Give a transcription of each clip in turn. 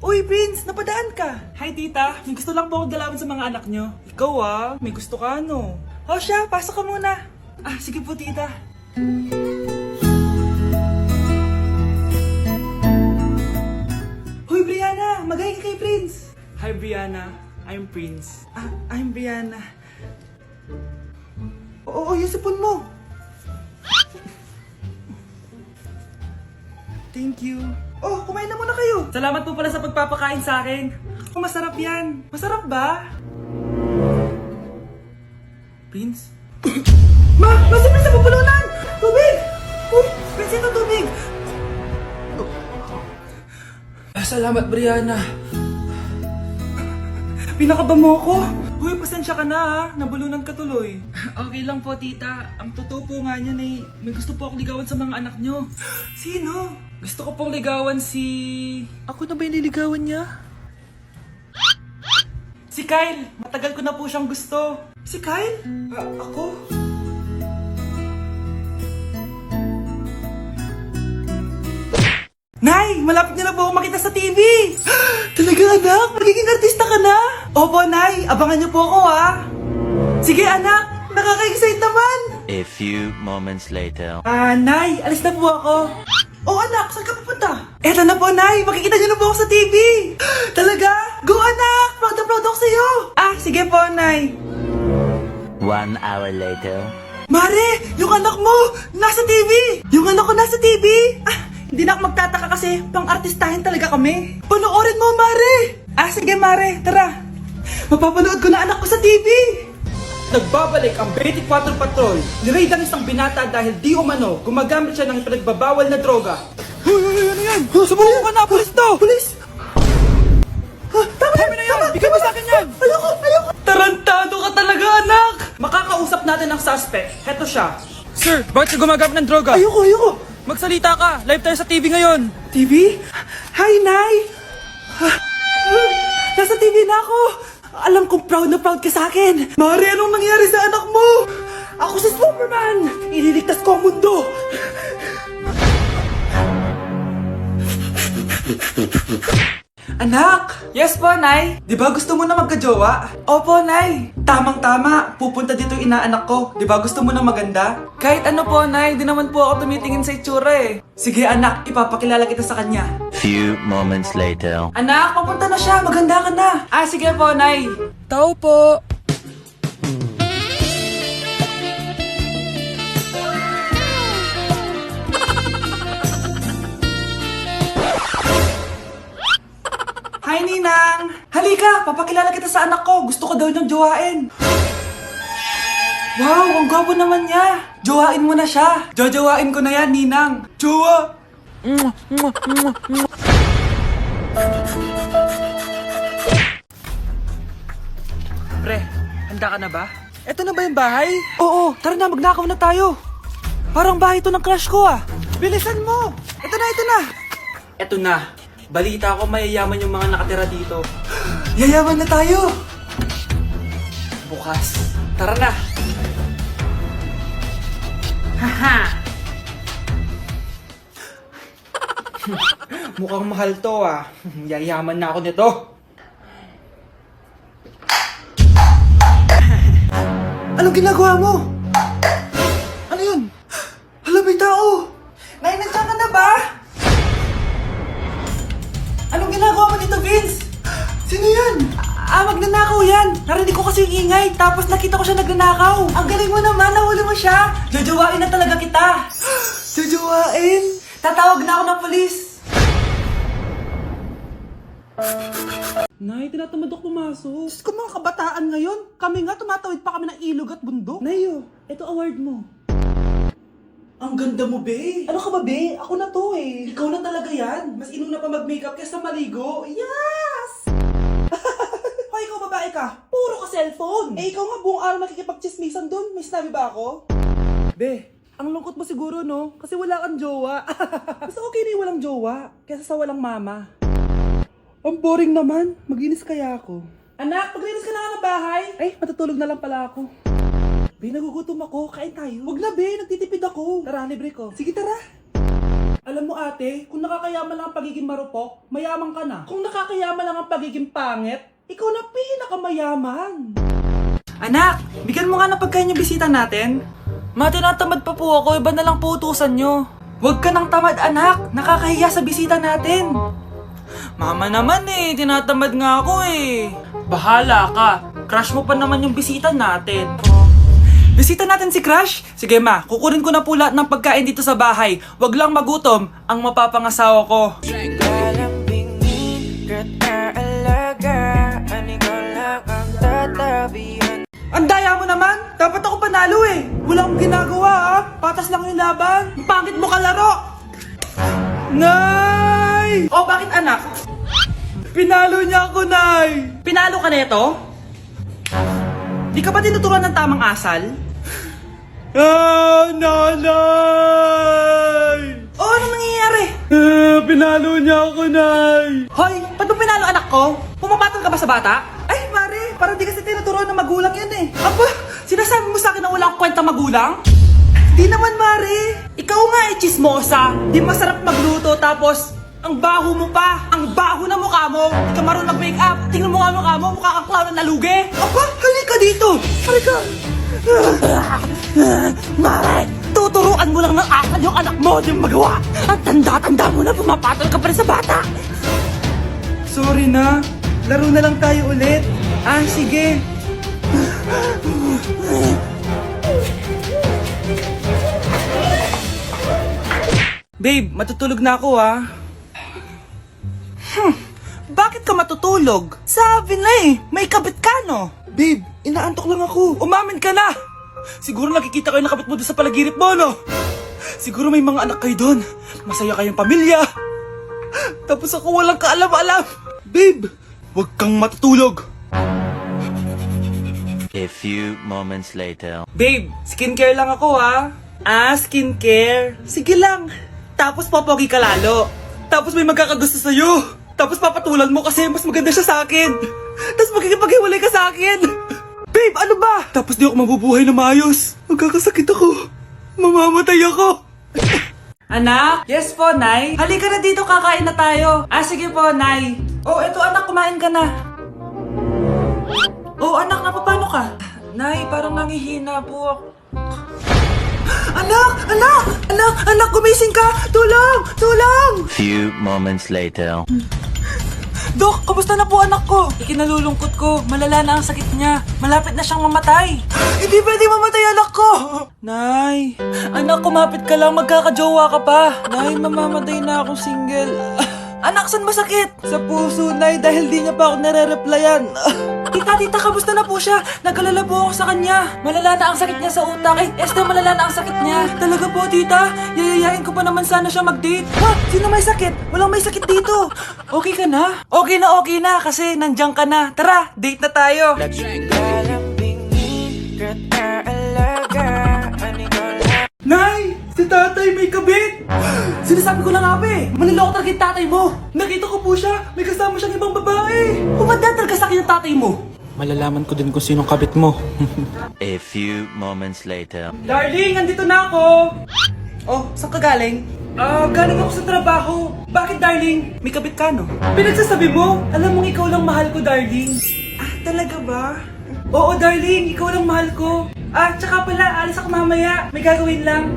Uy, Prince, napadaan ka. Hi, tita. May gusto lang po akong dalawin sa mga anak nyo. Ikaw may gusto ka ano? O siya, pasok ka muna. Sige po, tita. Hoy, Brianna! Magay ka kay Prince! Hi, Brianna. I'm Prince. I'm Brianna. Oo, yung sipon mo. Thank you. Oh, kumain na muna kayo. Salamat po pala sa pagpapakain sa akin. Oh, masarap yan. Masarap ba? Prince? Si Prince na pupulunan! Tubig! Uy, Prince, ito tubig! Salamat, Brianna. Pinakaba mo ako. Uy, pasensya ka na nabulunan ka tuloy. Okay lang po, tita. Ang totoo po nga niyan may gusto po akong ligawan sa mga anak nyo. Sino? Gusto ko pong ligawan si... Ako na ba yung niligawan niya? Si Kyle! Matagal ko na po siyang gusto. Si Kyle? Ako? Nay! Malapit niyo na po ako makita sa TV! Talaga, anak? Magiging artista ka na? Opo, Nay! Abangan niyo po ako, Sige, anak! Nakaka-excite naman! A few moments later. Nay! Alis na po ako! Anak! Saan ka pupunta? Eto na po, Nay! Makikita niyo na po ako sa TV! Talaga? Go, anak! Proud na proud ako sa'yo! Sige po, Nay! 1 hour later. Mare! Yung anak mo! Nasa TV! Yung anak ko nasa TV! Hindi na ako magtataka kasi pang-artistahin talaga kami. Panoorin mo, Mare! Sige, Mare. Tara. Mapapanood ko na anak ko sa TV. Nagbabalik ang 24 Patrol. Niraid ang isang binata dahil di umano gumagamit siya ng pinagbabawal na droga. Ano yan? Subukan ka na! Pulis to! Pulis! Tama na yan! Bigyan mo sa akin yan! Ayoko! Tarantado ka talaga, anak! Makakausap natin ang suspect. Heto siya. Sir, bakit ka gumagamit ng droga? Ayoko! Magsalita ka! Live tayo sa TV ngayon! TV? Hi, Nay! Nasa TV na ako! Alam kong proud na proud ka sa akin! Mare, anong nangyari sa anak mo? Ako si Superman! Ililigtas ko ang mundo! Anak! Yes po, Nay! Di ba gusto mo na magka-jowa? Opo, Nay! Tamang-tama! Pupunta dito yung inaanak ko. Di ba gusto mo na maganda? Kahit ano po, Nay. Di naman po ako tumitingin sa itsura Sige, anak. Ipapakilala kita sa kanya. Few moments later. Anak, papunta na siya. Maganda ka na. Sige po, Nay. Tao po. Hi, Ninang! Halika! Papakilala kita sa anak ko. Gusto ko daw niyang jowain. Wow! Ang gwapo naman niya! Jowain mo na siya! Jojowain ko na yan, Ninang! Jowa! Pre, handa ka na ba? Eto na ba yung bahay? Oo! Tara na, magnakaw na tayo! Parang bahay to ng crush ko Bilisan mo! Ito na! Eto na! Balita ko mayayaman yung mga nakatira dito. Yayaman na tayo! Bukas. Tara na! Haha! Mukhang mahal to Yayaman na ako nito. Anong ginagawa mo? Ano yun? Hala, may tao! Nay, nandiyan ka na ba? Anong ginagawa mo dito, Vince? Sino yan? Magnanakaw yan. Narinig ko kasi yung ingay, tapos nakita ko siya nagnanakaw. Ang galing mo naman, nahuli mo siya. Jojowain na talaga kita. Jojowain? Tatawag na ako ng polis. Nay, tinatamad ako pumasok. Diyos ko, mga kabataan ngayon. Kami nga, tumatawid pa kami ng ilog at bundok. Nayo, ito award mo. Ang ganda mo, be. Ano ka ba, be? Ako na to Ikaw na talaga yan. Mas inuna pa mag-makeup kaysa maligo. Yes! Hoy, ikaw babae ka. Puro ka cellphone. Ikaw nga buong araw nakikipag-chismisan dun. May sinabi ba ako? Be, ang lungkot mo siguro, no? Kasi wala kang jowa. Mas okay na yung walang jowa kaysa sa walang mama. Ang boring naman. Mag-inis kaya ako. Anak, paglinis ka na nga ng bahay. Ay, matutulog na lang pala ako. Be, nagugutom ako. Kain tayo. Wag na, be. Nagtitipid ako. Tara, libre ko. Sige, tara. Alam mo ate, kung nakakayaman lang ang pagiging marupok, mayaman ka na. Kung nakakayaman lang ang pagiging pangit, ikaw na pinakamayaman. Anak, bigyan mo nga ng pagkain yung bisita natin. Ma, tinatamad pa po ako, iba na lang po utusan nyo. Huwag ka nang tamad anak, nakakahiya sa bisita natin. Mama naman tinatamad nga ako Bahala ka, crush mo pa naman yung bisita natin. Bisita natin si Crush? Sige ma, kukunin ko na po lahat ng pagkain dito sa bahay. Huwag lang magutom ang mapapangasawa ko. Ang daya mo naman! Dapat ako panalo Wala akong ginagawa Patas lang yung laban. Ang pangit mo kalaro! Nay! Oh, bakit anak? Pinalo niya ako, Nay! Pinalo ka neto? Di ka ba tinuturuan ng tamang asal? Nanay! Oh, ano nangyayari? Pinalo niya ako, Nay! Hoy, ba't mo pinalo anak ko? Pumapatol ka ba sa bata? Ay, Mare, parang di kasi tinuturuan ng magulang yan Aba, sinasabi mo sa akin na wala akong kwenta magulang? Di naman, Mare. Ikaw nga chismosa. Di masarap magluto tapos ang baho mo pa. Ang baho na mukha mo. Di ka marunong mag-make-up. Tingnan mo nga mukha mo. Mukha kang clown na nalugi. Aba, halika dito. Halika. Mare, tuturuan mo lang ng asal yung anak mo. Di mo magawa. Ang tanda-tanda mo na pumapatol ka pa rin sa bata. Sorry na. Laro na lang tayo ulit. Sige. Babe, matutulog na ako Bakit ka matutulog? Sabi na may kabit ka no? Babe, inaantok lang ako. Umamin ka na! Siguro nakikita kayo ng kabit mo doon sa palagirip mo, no? Siguro may mga anak kayo doon. Masaya kayong pamilya. Tapos ako walang kaalam-alam. Babe, huwag kang matutulog. A few moments later. Babe, skincare lang ako skincare. Sige lang. Tapos popogi ka lalo. Tapos may magkakagusto sa'yo. Tapos papatulan mo kasi mas maganda siya sa akin. Tapos magkikipaghiwalay ka sa akin. Babe, ano ba? Tapos di ako mabubuhay na maayos. Magkakasakit ako. Mamamatay ako. Anak? Yes po, Nay. Halika na dito, kakain na tayo. Sige po, Nay. Oh, eto anak, kumain ka na. Oh, anak, napapano ka? Nay, parang nangihina po ako. Anak, gumising ka! Tulong! Few moments later. Dok, kamusta na po anak ko? Ikinalulungkot ko, malala na ang sakit niya. Malapit na siyang mamatay. Hindi pwede mamatay anak ko! Nay, anak, kumapit ka lang, magkakajowa ka pa. Nay, mamamatay na akong single. Anak, saan masakit? Sa puso, Nay, dahil di niya pa ako nare-replyan. Tita, kamusta na po siya? Nag-alala po ako sa kanya. Malala na ang sakit niya sa utak. Esther, malala na ang sakit niya. Talaga po, tita? Yayayain ko pa naman sana siya mag-date. Sino may sakit? Walang may sakit dito. Okay ka na? Okay na, kasi nandiyan ka na. Tara, date na tayo. Nay! Si tatay may kabit! Sinasabi ko na nga maniloko talaga yung tatay mo! Nakita ko po siya! May kasama siyang ibang babae! Humanda talaga sa akin yung tatay mo! Malalaman ko din kung sinong kabit mo. A few moments later. Darling, andito na ako! Oh, saan ka galing? Galing ako sa trabaho. Bakit, darling? May kabit ka, no? Pinagsasabi mo? Alam mong ikaw lang mahal ko, darling. Talaga ba? Oo, darling, ikaw lang mahal ko. Tsaka pala, alis ako mamaya. May gagawin lang.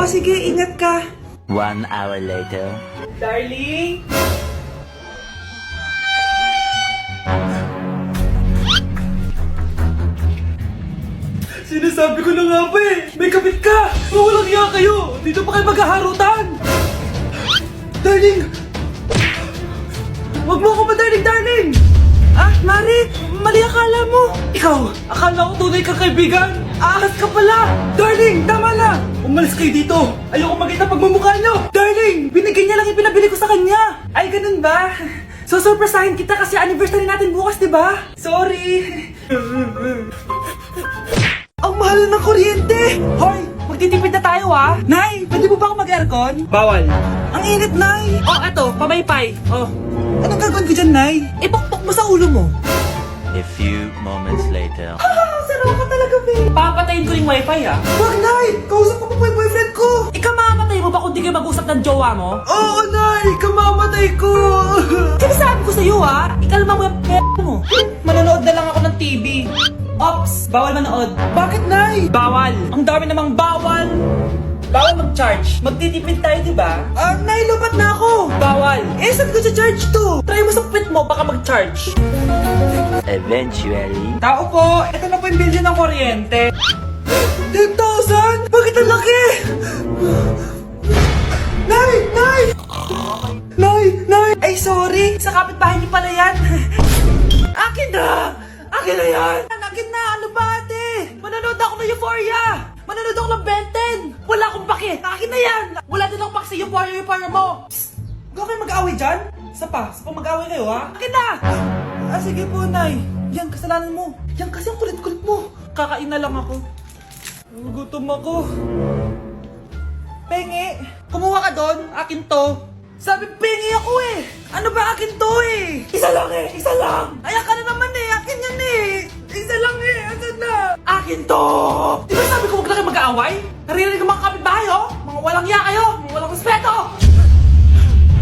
Sige, ingat ka. 1 hour later. Darling? Sinasabi ko na nga may kabit ka! Walang iya kayo! Dito pa kayo maghaharutan! Darling! Wag mo ako ba, darling! Mari! Mali akala mo! Ikaw! Akala ko tunay kang kaibigan! Ahas ka pala! Darling! Tama na! Umalis kayo dito! Ayoko makita pagmumukha nyo! Darling! Binigyan niya lang yung pinabili ko sa kanya! Ay, ganun ba? So, surpresahin kita kasi anniversary natin bukas, diba? Sorry! Ang mahal ng kuryente! Hoy! Magtitipid na tayo Nay! Pwede mo ba ako mag-aircon? Bawal! Ang init, Nay! Eto, pamaypay! Anong gagawin ko dyan, Nay? Ipokpok mo sa ulo mo! A few moments later. Sarap ka talaga, babe! Papatayin ko yung wifi, Wag, Nay! Kausap ko pa po yung boyfriend ko! Ikamamatay mo ba kung di kayo mag-usap ng jowa mo? Oo, Nay! Kamamatay ko! Sinasabi ko sa'yo ikalma mo yung mo. Manonood na lang ako ng TV. Ops, bawal manood. Bakit, Nay? Bawal. Ang dami namang bawal. Bawal mag-charge. Magtitipid tayo, di ba? Nay, lupat na ako! Bawal. Saan ko sa charge to? Try mo sa puwit mo, baka mag-charge. Eventually. Tao po, ito na po yung bill ng kuryente. 10,000? Bakit ang laki? Nay! Nay! Nay! Nay! Ay, sorry. Sa kapitbahay niyo pala yan. Akin na! Akin na yan! Akin na, ano ba ate? Manonood ako ng Euphoria. Manonood ako ng Ben 10. Wala akong pake. Akin na yan. Wala din akong pake sa Euphoria mo. Psst. Huwag kayo mag-away dyan. Sa pa mag-away kayo Akin na. Sige po, Nay. Yan, kasalanan mo. Yan kasi ang kulit-kulit mo. Kakain na lang ako. Gutom ako. Pengi, kumuha ka doon. Akin to. Sabi, pengi ako Ano ba akin to Isa lang isa lang. Ayan ka na naman akin yan Isa lang asan na? Akin to. Di ba sabi ko huwag na kayo mag-aaway? Naririnig ang mga kapitbahay Mga walang iya kayo. Mga walang respeto.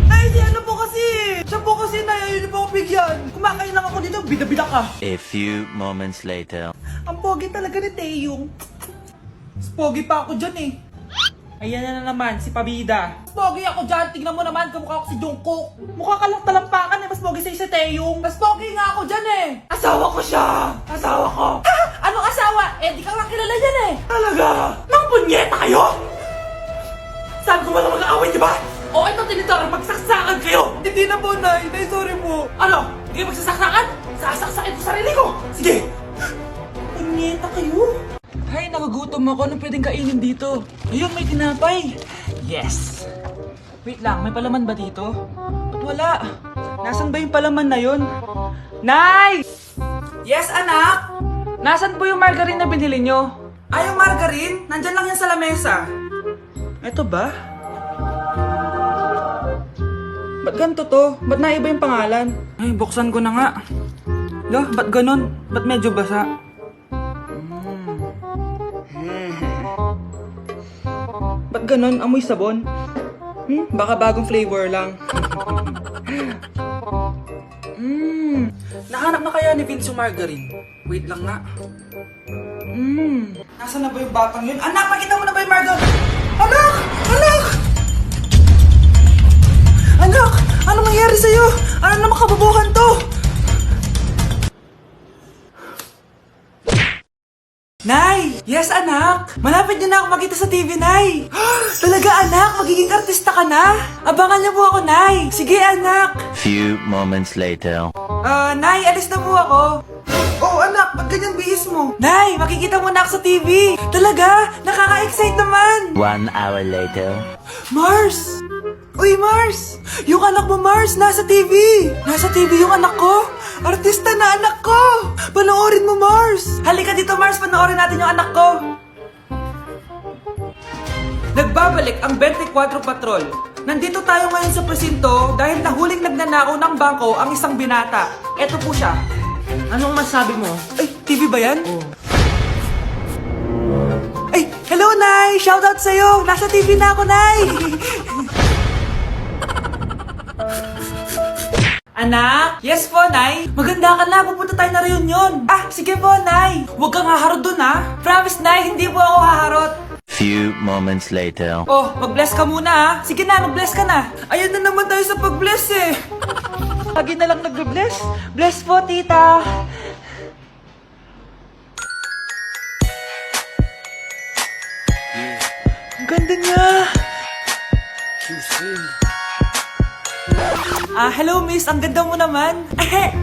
Ay, si ano po kasi. Siya po kasi na yun po ako bigyan. Kumakain lang ako dito. Bida-bida ka. A few moments later. Ang pogi talaga ni Taeyong. Mas pogi pa ako dyan Ayan na naman, si Pabida. Mas pogi ako dyan, tingnan mo naman, kamukha ako si Jungkook. Mukha ka lang talampakan mas pogi sa'yo si Taeyong. Mas pogi nga ako dyan Asawa ko siya! Asawa ko! Ha? Anong asawa? Di ka lang kilala yan Talaga? Mga punyeta kayo? Sabi ko ba na mag-aaway, di ba? O ito, tinitor, magsaksakan kayo! Hindi na po, Nay. Nay, sorry po. Ano? Hindi kayo magsasaksakan? Sasaksakin ko sarili ko! Sige! Punyeta kayo? Ay, nagugutom ako. Anong pwedeng kainin dito? Ayun, may tinapay. Yes! Wait lang, may palaman ba dito? Ba't wala? Nasaan ba yung palaman na yun? Nay! Yes, anak? Nasaan po yung margarine na binili nyo? Ay, yung margarine? Nandyan lang yan sa lamesa. Eto ba? Ba't ganito to? Ba't naiba yung pangalan? Ay, buksan ko na nga. Lo, ba't ganun? Ba't medyo basa? Ba't ganun? Amoy sabon? Baka bagong flavor lang. Nahanap na kaya ni Vince yung margarine? Wait lang nga. Nasaan na ba yung batang yun? Anak, pakita mo na ba yung margarine? Anak! Anak! Anak! Anong nangyari sa'yo? Ano naman kababuhan to? Nay! Yes, anak! Malapit niyo na ako makita sa TV, Nay! Talaga, anak? Magiging artista ka na? Abangan niyo po ako, Nay! Sige, anak! Few moments later. Nay, alis na po ako. Oh, anak! Ba't ganyan bihis mo? Nay, makikita mo na ako sa TV! Talaga? Nakaka-excite naman! 1 hour later. Mars! Uy, Mars! Yung anak mo, Mars, nasa TV! Nasa TV yung anak ko! Artista na anak ko! Panoorin mo, Mars! Halika dito, Mars, panoorin natin yung anak ko! Nagbabalik ang 24 Patrol. Nandito tayo ngayon sa presinto dahil nahuling nagnanakaw ng bangko ang isang binata. Eto po siya. Anong masabi mo? Ay, TV ba yan? Oo. Ay, hello, Nay! Shoutout sa'yo! Nasa TV na ako, Nay! Anak? Yes po, Nay. Maganda ka na. Pupunta tayo na reunion. Sige po, Nay. Huwag kang haharot dun, Promise, Nay. Hindi po ako haharot. Few moments later. Oh, mag-bless ka muna, Sige na, mag-bless ka na. Ayan na naman tayo sa pag-bless Lagi na lang nag-bless. Bless po, tita. Ang ganda niya. Hello miss, ang ganda mo naman.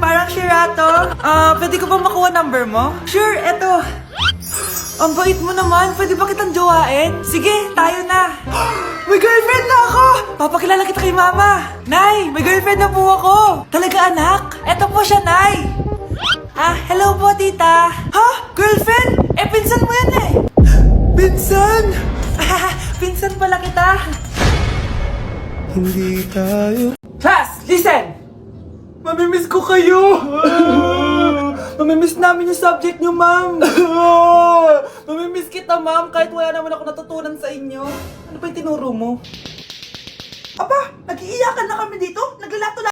Parang Shirato. Pwede ko ba makuha number mo? Sure, eto. Ang bait mo naman, pwede ba kitang jowain? Sige, tayo na. May girlfriend na ako! Papakilala kita kay mama. Nay, may girlfriend na po ako. Talaga anak? Eto po siya, Nay. Hello po tita. Ha? Girlfriend? Pinsan mo yan Pinsan? Pinsan pala kita. Hindi tayo... Class, listen! Mamimiss ko kayo! Mamimiss namin yung subject nyo, ma'am. Mamimiss kita, ma'am, kahit wala naman ako natutunan sa inyo. Ano ba yung tinuro mo? Aba, nag-iiyakan na kami dito? Naglalato